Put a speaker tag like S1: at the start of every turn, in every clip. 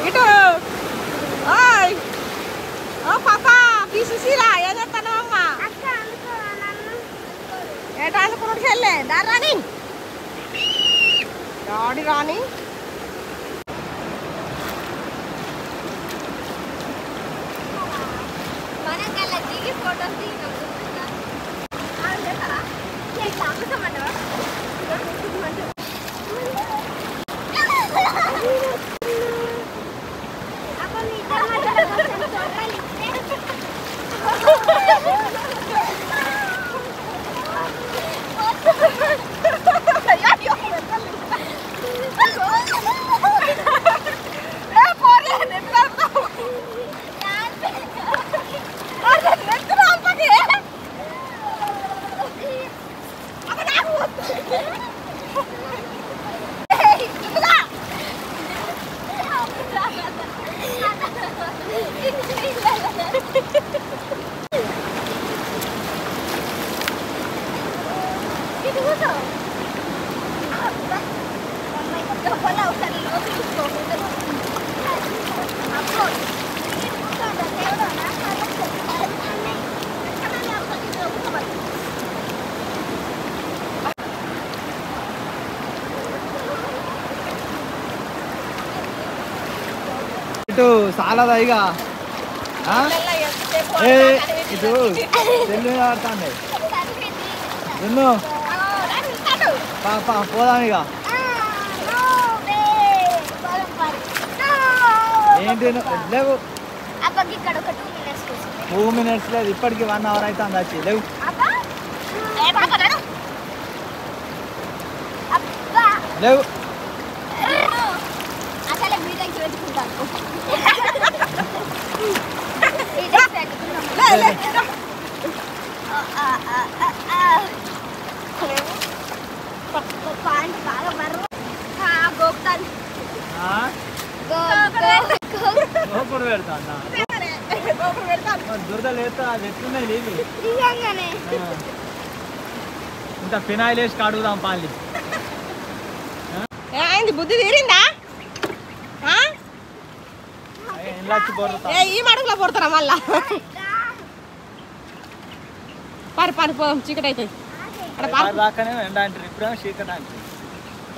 S1: ఇటు పాపా తీసిరా ఏదేస్తాను అమ్మ ఏటా అనుకున్నాడు చెల్లె దాని డాడీ రాని
S2: చాలా ఇక ఇటు తెల్లు ఆడుతాండి ఎన్నో పోదాం ఇక ఏంటి లేవు 2 minutes లేదు ఇప్పటికి 1 hour అయితే అందచ్చి లేవు లేవు దురద లేదు అది ఎట్లున్నాయి లేదు ఇంత ఫినాయిల్ వేసి కడుగుదాం పాలి
S1: అయింది బుద్ధి తీరిందా ఈ మడుగులో పొడతారా మళ్ళా పరి పరి పోదాం చీకటి అవుతుంది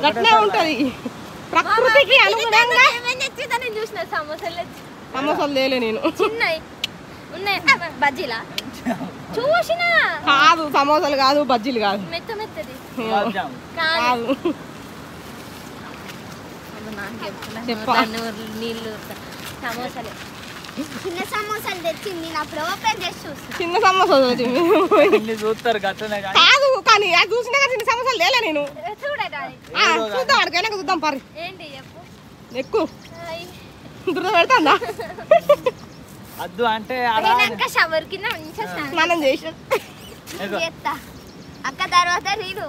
S1: గట్నే ఉంటది ప్రకృతికి అనుగుణంగా
S3: చూసిన
S1: సమోసాలు తేలే నేను
S3: బజ్జీలా చూసిన
S1: కాదు సమోసాలు కాదు బజ్జీలు కాదు
S3: మెత్త మెత్తది
S1: కాదు
S3: నీళ్ళు సమోసాలే చిన్న సమోసాలు తెచ్చింది నేను అప్పుడు ఓపెన్ చేసి చూస్తాను
S1: చిన్న సమోసాలు
S2: చూస్తారు
S1: కాదు కానీ అది చూసినా చిన్న సమోసాలు తేలే నేను చూద్దాం అడిగైనా చూద్దాం పరి
S3: ఏంటి
S1: ఎక్కువ దురద పెడతాందా
S2: అద్దు అంటే
S3: షవర్ కింద
S1: స్నానం చేసి
S3: అక్క తర్వాత నేను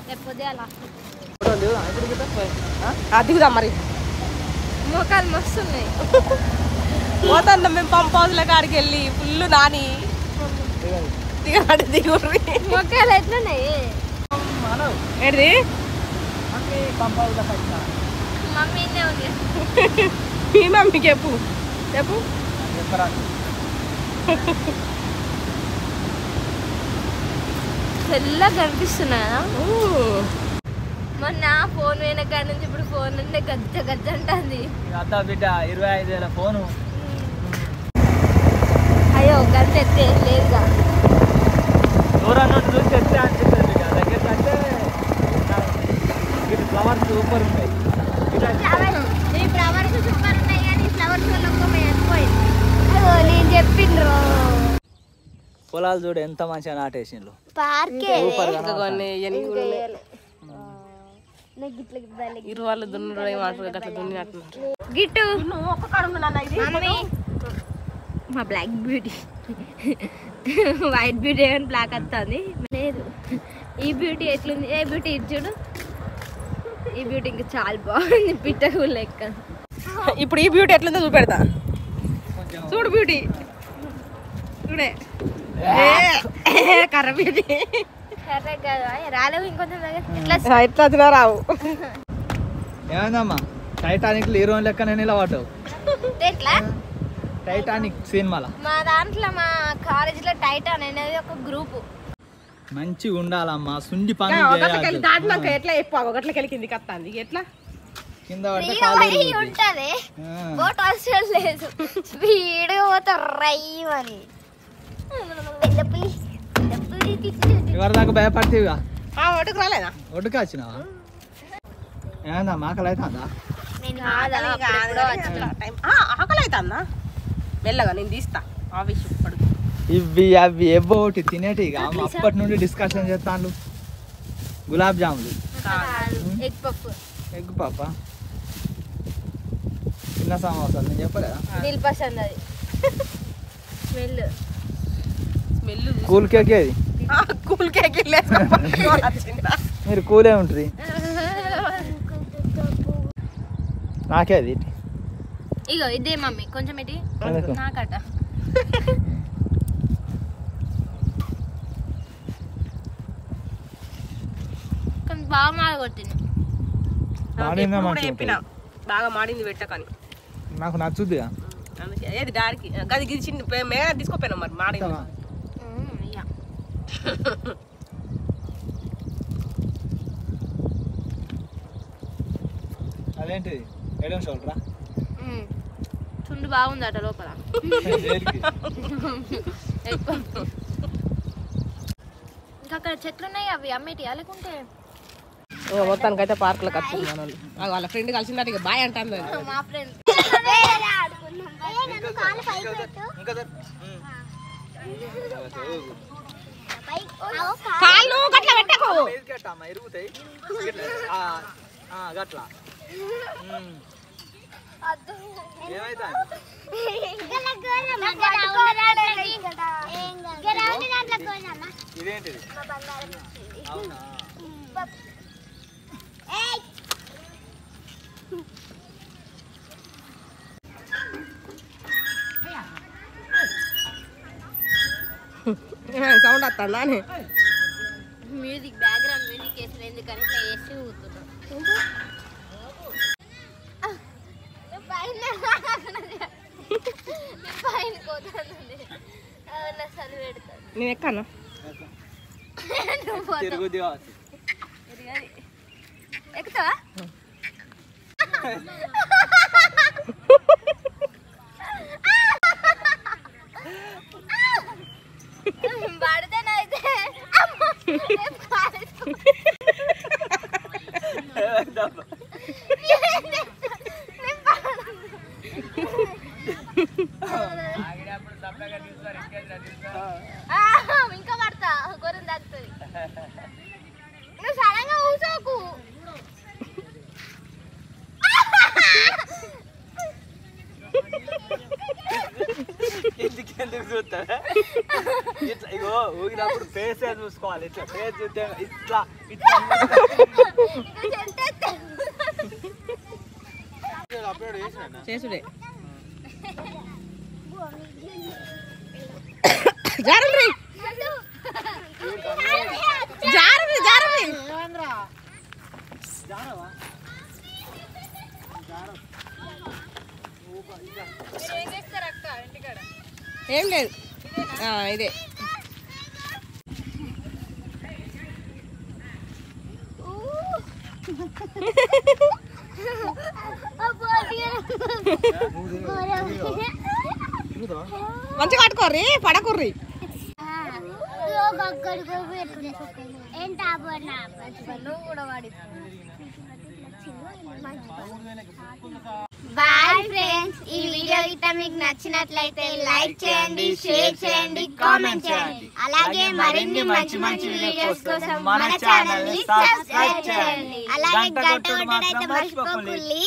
S3: లేకపోతే అలా
S1: దిగుదాం మరి
S3: మోకాలు మస్తున్నాయి
S1: పోతాం మేము పంప్ హౌస్ల కాడికి వెళ్ళి ఫుల్ నాని దిగబడి దిగుర్రి
S3: మోకాలు ఎట్లున్నాయి
S1: ఏంటిది
S3: మమ్మీనే ఉంది
S1: మీ మమ్మీకి చెప్పు చెప్పు
S3: తెల్లగా కనిపిస్తున్నాయా మొన్న ఫోన్ వెనక నుంచి ఇప్పుడు ఫోన్ అంటే గజ్జ గజ్జ అంటుంది
S2: బిడ్డ 25,000 ఫోను
S3: అయ్యో గంట ఎత్తే లేదుగా
S2: దూరం చూసి ఎత్తే అనిపిస్తుంది బిడ్డ దగ్గర అంటే ఫ్లవర్స్ సూపర్ ఉంటాయి
S3: ఈ ఫ్లవర్స్ సూపర్ ఉన్నాయి కానీ ఫ్లవర్స్ ఎక్కువైంది నేను చెప్పిండ్రు
S2: పొలాలు చూడు ఎంత మంచిగా నాటేసిండ్రు
S3: పార్కే
S1: ఇరువాళ్ళు దున్నుడు గట్ల దున్నినట్టున్నారు
S3: గిట్టు మా బ్లాక్ బ్యూటీ వైట్ బ్యూటీ అని బ్లాక్ వస్తుంది లేదు ఈ బ్యూటీ ఎట్లుంది ఏ బ్యూటీ ఇది చూడు ఈ బ్యూటీ ఇంకా చాలా బాగుంది పిట్టకు లెక్క
S1: ఇప్పుడు ఈ బ్యూటీ ఎట్లుందో చూపెడతా చూడు బ్యూటీ చూడే కర్ర బ్యూటీ
S3: కర్ర కాదు రాలేవు ఇంకొంచెం ఎట్లా
S1: ఎట్లా వచ్చినా రావు
S2: ఏమైందమ్మా టైటానిక్ హీరోయిన్ లెక్క నేను ఇలా పడ్డావు
S3: ఎట్లా
S2: టైటానిక్ సినిమాలో
S3: మా దాంట్లో మా కాలేజీలో టైటాన్ అనేది ఒక గ్రూప్.
S2: మంచిగా ఉండాలమ్మా సుండి పనులు చేయాలి.
S1: దాటినాక ఎట్లా ఎక్కువ ఒకట్లకెళ్ళి కిందికి వస్తుంది ఎట్లా
S2: కింద పడితే కాలు ఇరుగుతుంది.
S3: ఉంటది బోట్ అవసరం లేదు, స్పీడ్ పోతారు రయ్యమని.
S2: ఎవరి దాకా భయపడితేవిగా
S1: ఒడ్డుకు రాలేదా?
S2: ఒడ్డుకి వచ్చినావా? ఏమన్నా మాకలు అవుతుందా?
S1: ఆకలి అవుతుందా? మెల్లగా నేను తీస్తా ఆఫీస్ పడుకు.
S2: ఇవి అవి ఎవ్వటి తినేటివి అప్పటి నుండి డిస్కషన్ చేస్తాను. గులాబ్ జాములు,
S3: ఎగ్ పఫ్,
S2: ఎగ్ పాప, చిన్న సమోసాలు నేను చెప్పలేదా?
S3: దిల్ పసంద్ అది స్మెల్.
S2: కూల్ కేక్ ఏది?
S1: కూల్ కేక్
S2: మీరు కూలే ఉంటుంది. నాకేది
S3: ఇగో ఇదే మమ్మీ కొంచెం ఇటీ నాకట. కానీ బాగా మాడగొట్టింది.
S1: చెప్పిన బాగా మాడింది పెట్టకని.
S2: నాకు నచ్చుద్దిగా.
S1: ఏది దారికి గది గిది చిన్న మేఘ తీసుకోపోయినా మరి మాడింది.
S2: అదేంటిది ఏడేం షోల్డరా?
S3: చుండు బాగుందట లోపల. ఇంకా అక్కడ చెట్లు ఉన్నాయి, అవి అమ్మేటి లేకుంటే
S1: మొత్తానికి అయితే పార్కులకు వచ్చింది మన వాళ్ళు. వాళ్ళ ఫ్రెండ్ కలిసిందట ఇక బాయ్ అంటాను.
S3: మా ఫ్రెండ్
S1: కాళ్ళు గట్ల పెట్టకు.
S2: గట్లా ఇదేంటిది? అవునా?
S1: సౌండ్ వస్తుందా?
S3: మ్యూజిక్ బ్యాక్గ్రౌండ్ మ్యూజిక్ వేసిన ఎందుకని ఇట్లా వేసి ఊతున్నాం. పైన పోతుంది సరి పెడతాను.
S1: నేను ఎక్కాను.
S3: ఎక్కుతావా? పడితేనైతే ఇంకా పడతా గొర్రెం తాగుతుంది. నువ్వు సడన్గా ఊసోకు.
S2: ఎందుకు చూస్తారా? ఇట్లా ఇగో ఊగినప్పుడు ఫేస్ చూసుకోవాలి. ఇట్లా ఫేస్ చూస్తే ఇట్లా ఇట్లా
S1: చేసుడే. జారండి జారండి జారండి. ఏం లేదు ఇదే. మంచిగా కట్టుకోర్రి పడకుర్రి.
S3: బాయ్ ఫ్రెండ్స్, ఈ వీడియో గిట్ట మీకు నచ్చినట్లయితే లైక్ చేయండి, షేర్ చేయండి, కామెంట్ చేయండి. అలాగే మరిన్ని మంచి మంచి వీడియోస్ కోసం మన ఛానల్ ని సబ్స్క్రైబ్ చేయండి. అలాగే గంట కొట్టడం అయితే మర్చిపోకండి.